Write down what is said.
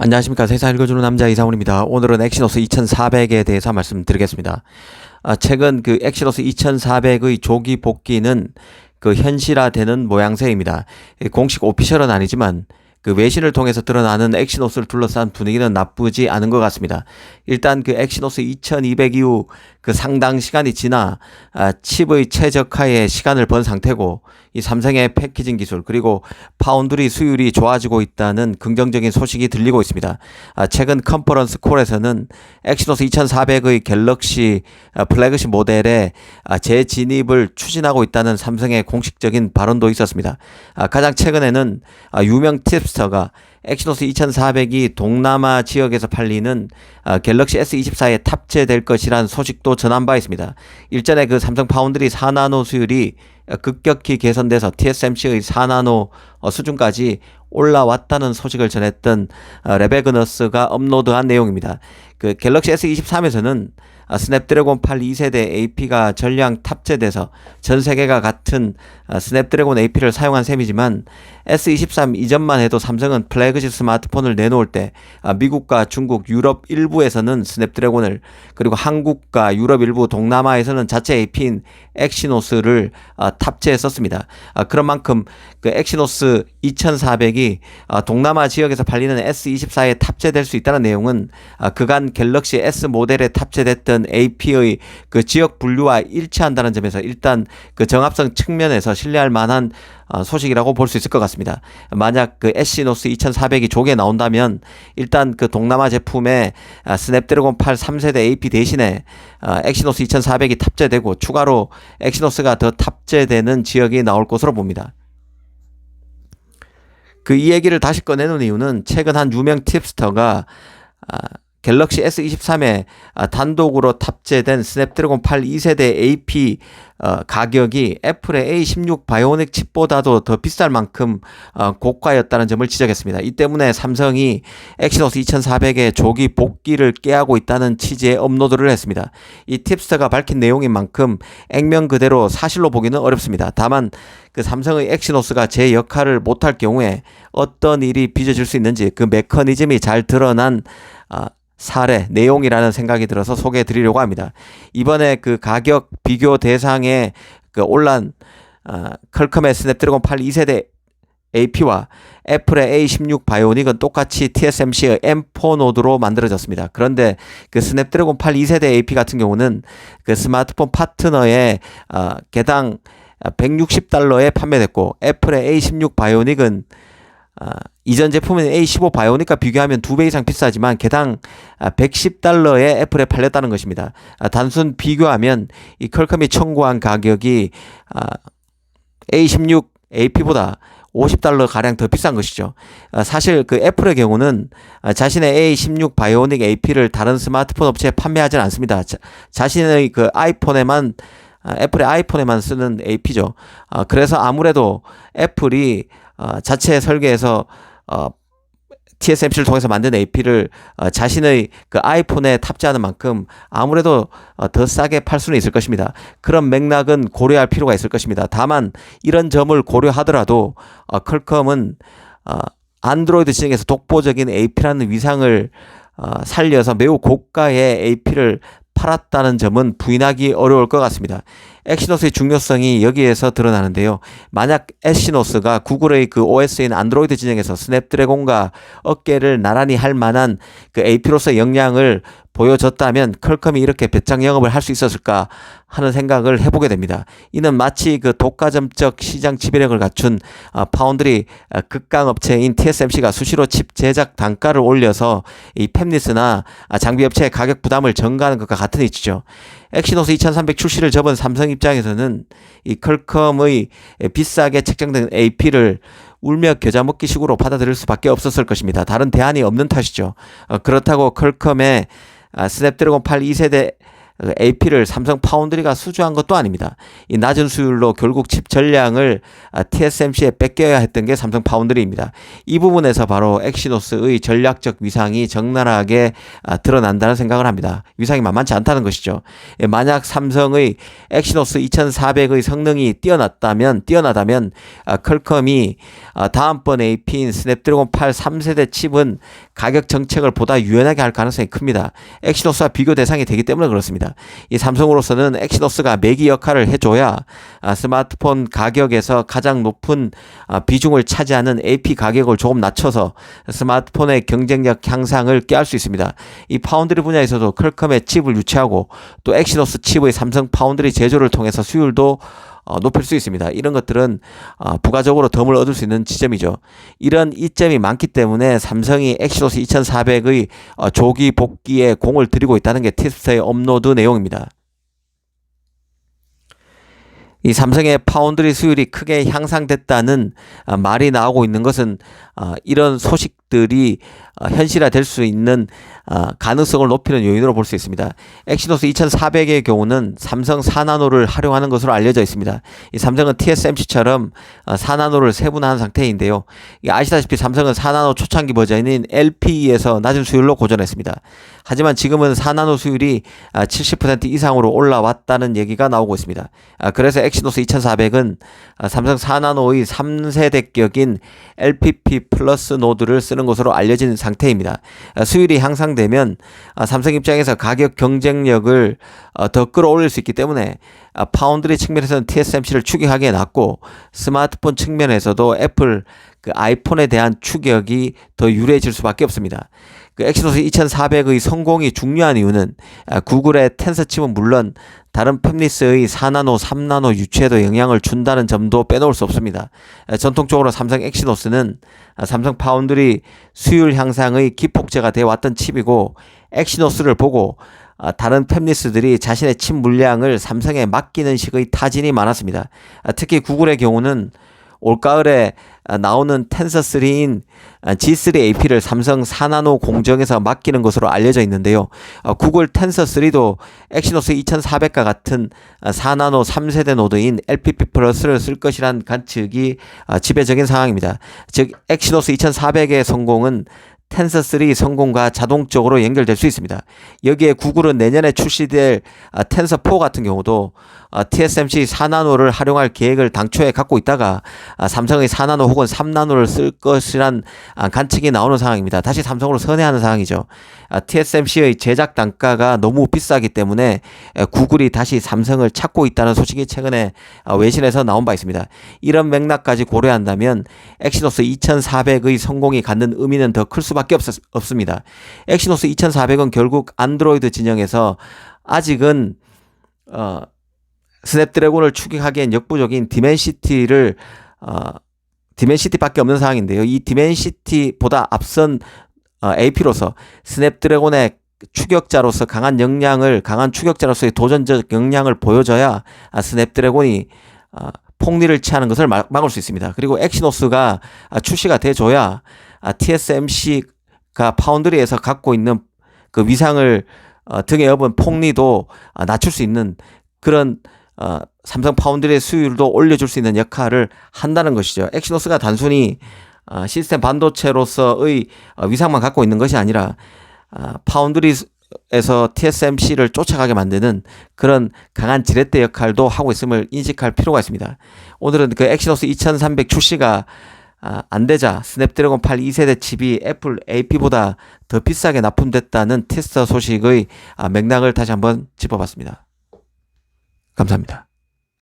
안녕하십니까. 세상 읽어주는 남자 이상훈입니다. 오늘은 엑시노스 2400에 대해서 말씀드리겠습니다. 최근 그 엑시노스 2400의 조기 복귀는 그 현실화되는 모양새입니다. 공식 오피셜은 아니지만 그 외신을 통해서 드러나는 엑시노스를 둘러싼 분위기는 나쁘지 않은 것 같습니다. 일단 그 엑시노스 2200 이후 그 상당 시간이 지나 칩의 최적화에 시간을 번 상태고, 이 삼성의 패키징 기술 그리고 파운드리 수율이 좋아지고 있다는 긍정적인 소식이 들리고 있습니다. 최근 컨퍼런스 콜에서는 엑시노스 2400의 갤럭시 플래그십 모델에 재진입을 추진하고 있다는 삼성의 공식적인 발언도 있었습니다. 가장 최근에는 유명 팁스터가 엑시노스 2400이 동남아 지역에서 팔리는 갤럭시 S24에 탑재될 것이란 소식도 전한 바 있습니다. 일전에 그 삼성 파운드리 4나노 수율이 급격히 개선돼서 TSMC의 4나노 수준까지 올라왔다는 소식을 전했던 레베그너스가 업로드한 내용입니다. 그 갤럭시 S23에서는 스냅드래곤 8 2세대 AP가 전량 탑재돼서 전 세계가 같은 스냅드래곤 AP를 사용한 셈이지만, S23 이전만 해도 삼성은 플래그십 스마트폰을 내놓을 때 미국과 중국, 유럽 일부에서는 스냅드래곤을, 그리고 한국과 유럽 일부, 동남아에서는 자체 AP인 엑시노스를 탑재했었습니다. 그런 만큼 그 엑시노스 2400이 동남아 지역에서 팔리는 S24에 탑재될 수 있다는 내용은 그간 갤럭시 S 모델에 탑재됐던 AP의 그 지역 분류와 일치한다는 점에서 일단 그 정합성 측면에서 신뢰할 만한 소식이라고 볼 수 있을 것 같습니다. 만약 그 엑시노스 2400이 조기에 나온다면 일단 그 동남아 제품에 스냅드래곤 8 3세대 AP 대신에 엑시노스 2400이 탑재되고, 추가로 엑시노스가 더 탑재되는 지역이 나올 것으로 봅니다. 이 얘기를 다시 꺼내는 이유는 최근 한 유명 팁스터가 갤럭시 S23에 단독으로 탑재된 스냅드래곤 8 2세대 AP 가격이 애플의 A16 바이오닉 칩보다도 더 비쌀 만큼 고가였다는 점을 지적했습니다. 이 때문에 삼성이 엑시노스 2400의 조기 복귀를 깨하고 있다는 취지의 업로드를 했습니다. 이 팁스터가 밝힌 내용인 만큼 액면 그대로 사실로 보기는 어렵습니다. 다만 그 삼성의 엑시노스가 제 역할을 못할 경우에 어떤 일이 빚어질 수 있는지 그 메커니즘이 잘 드러난 사례, 내용이라는 생각이 들어서 소개해 드리려고 합니다. 이번에 그 가격 비교 대상에 그 올란 퀄컴의 스냅드래곤 8 2세대 AP와 애플의 A16 바이오닉은 똑같이 TSMC의 M4 노드로 만들어졌습니다. 그런데 그 스냅드래곤 8 2세대 AP 같은 경우는 그 스마트폰 파트너의 개당 $160에 판매됐고, 애플의 A16 바이오닉은 이전 제품인 A15 바이오닉과 비교하면 2배 이상 비싸지만 개당 $110에 애플에 팔렸다는 것입니다. 단순 비교하면 이 퀄컴이 청구한 가격이 A16 AP보다 $50 가량 더 비싼 것이죠. 사실 그 애플의 경우는 자신의 A16 바이오닉 AP를 다른 스마트폰 업체에 판매하지는 않습니다. 자신의 그 아이폰에만, 애플의 아이폰에만 쓰는 AP죠. 그래서 아무래도 애플이 자체 설계해서 TSMC를 통해서 만든 AP를 자신의 그 아이폰에 탑재하는 만큼 아무래도 더 싸게 팔 수는 있을 것입니다. 그런 맥락은 고려할 필요가 있을 것입니다. 다만 이런 점을 고려하더라도 퀄컴은 안드로이드 진영에서 독보적인 AP라는 위상을 살려서 매우 고가의 AP를 팔았다는 점은 부인하기 어려울 것 같습니다. 엑시노스의 중요성이 여기에서 드러나는데요. 만약 엑시노스가 구글의 그 OS인 안드로이드 진영에서 스냅드래곤과 어깨를 나란히 할 만한 그 AP로서의 역량을 보여줬다면 퀄컴이 이렇게 배짱 영업을 할 수 있었을까 하는 생각을 해보게 됩니다. 이는 마치 그 독과점적 시장 지배력을 갖춘 파운드리 극강 업체인 TSMC가 수시로 칩 제작 단가를 올려서 이 팹리스나 장비 업체의 가격 부담을 전가하는 것과 같은 이치죠. 엑시노스 2300 출시를 접은 삼성 입장에서는 이 퀄컴의 비싸게 책정된 AP를 울며 겨자 먹기 식으로 받아들일 수밖에 없었을 것입니다. 다른 대안이 없는 탓이죠. 그렇다고 퀄컴의 스냅드래곤 8 2세대 AP를 삼성 파운드리가 수주한 것도 아닙니다. 이 낮은 수율로 결국 칩 전량을 TSMC에 뺏겨야 했던 게 삼성 파운드리입니다. 이 부분에서 바로 엑시노스의 전략적 위상이 적나라하게 드러난다는 생각을 합니다. 위상이 만만치 않다는 것이죠. 만약 삼성의 엑시노스 2400의 성능이 뛰어나다면 퀄컴이 다음번 AP인 스냅드래곤 8 3세대 칩은 가격 정책을 보다 유연하게 할 가능성이 큽니다. 엑시노스와 비교 대상이 되기 때문에 그렇습니다. 이 삼성으로서는 엑시노스가 매기 역할을 해줘야 스마트폰 가격에서 가장 높은 비중을 차지하는 AP 가격을 조금 낮춰서 스마트폰의 경쟁력 향상을 꾀할 수 있습니다. 이 파운드리 분야에서도 퀄컴의 칩을 유치하고 또 엑시노스 칩의 삼성 파운드리 제조를 통해서 수율도 높일 수 있습니다. 이런 것들은 부가적으로 덤을 얻을 수 있는 지점이죠. 이런 이점이 많기 때문에 삼성이 엑시노스 2400의 조기 복귀에 공을 들이고 있다는 게 팁스의 업로드 내용입니다. 이 삼성의 파운드리 수율이 크게 향상됐다는 말이 나오고 있는 것은 이런 소식들이 현실화될 수 있는 가능성을 높이는 요인으로 볼 수 있습니다. 엑시노스 2400의 경우는 삼성 4나노를 활용하는 것으로 알려져 있습니다. 이 삼성은 TSMC처럼 4나노를 세분화한 상태인데요. 아시다시피 삼성은 4나노 초창기 버전인 LPE에서 낮은 수율로 고전했습니다. 하지만 지금은 4나노 수율이 70% 이상으로 올라왔다는 얘기가 나오고 있습니다. 그래서 엑시노스 2400은 삼성 4나노의 3세대격인 LPP 플러스 노드를 쓰는 것으로 알려진 상태입니다. 수율이 향상되면 삼성 입장에서 가격 경쟁력을 더 끌어올릴 수 있기 때문에 파운드리 측면에서는 TSMC를 추격하기에 낫고 스마트폰 측면에서도 애플 아이폰에 대한 추격이 더 유리해질 수밖에 없습니다. 엑시노스 2400의 성공이 중요한 이유는 구글의 텐서 칩은 물론 다른 팹리스의 4나노, 3나노 유치에도 영향을 준다는 점도 빼놓을 수 없습니다. 전통적으로 삼성 엑시노스는 삼성 파운드리 수율 향상의 기폭제가 되어 왔던 칩이고 엑시노스를 보고 다른 팹리스들이 자신의 칩 물량을 삼성에 맡기는 식의 타진이 많았습니다. 특히 구글의 경우는 올가을에 나오는 텐서3인 G3 AP를 삼성 4나노 공정에서 맡기는 것으로 알려져 있는데요. 구글 텐서3도 엑시노스 2400과 같은 4나노 3세대 노드인 LPP 플러스를 쓸 것이란 관측이 지배적인 상황입니다. 즉 엑시노스 2400의 성공은 텐서3 성공과 자동적으로 연결될 수 있습니다. 여기에 구글은 내년에 출시될 텐서4 같은 경우도 TSMC 4나노를 활용할 계획을 당초에 갖고 있다가 삼성의 4나노 혹은 3나노를 쓸 것이란 관측이 나오는 상황입니다. 다시 삼성으로 선회하는 상황이죠. TSMC의 제작 단가가 너무 비싸기 때문에 구글이 다시 삼성을 찾고 있다는 소식이 최근에 외신에서 나온 바 있습니다. 이런 맥락까지 고려한다면 엑시노스 2400의 성공이 갖는 의미는 더 클 수밖에 없습니다. 엑시노스 2400은 결국 안드로이드 진영에서 아직은 스냅드래곤을 추격하기엔 역부족인 디멘시티밖에 없는 상황인데요. 이 디멘시티보다 앞선 AP로서 스냅드래곤의 추격자로서 강한 추격자로서의 도전적 역량을 보여줘야 스냅드래곤이 폭리를 취하는 것을 막을 수 있습니다. 그리고 엑시노스가 출시가 돼줘야 TSMC가 파운드리에서 갖고 있는 그 위상을 등에 업은 폭리도 낮출 수 있는 그런 삼성 파운드리의 수율도 올려줄 수 있는 역할을 한다는 것이죠. 엑시노스가 단순히 시스템 반도체로서의 위상만 갖고 있는 것이 아니라 파운드리에서 TSMC를 쫓아가게 만드는 그런 강한 지렛대 역할도 하고 있음을 인식할 필요가 있습니다. 오늘은 그 엑시노스 2300 출시가 안 되자 스냅드래곤 8 2세대 칩이 애플 AP보다 더 비싸게 납품됐다는 테스터 소식의 맥락을 다시 한번 짚어봤습니다. 감사합니다.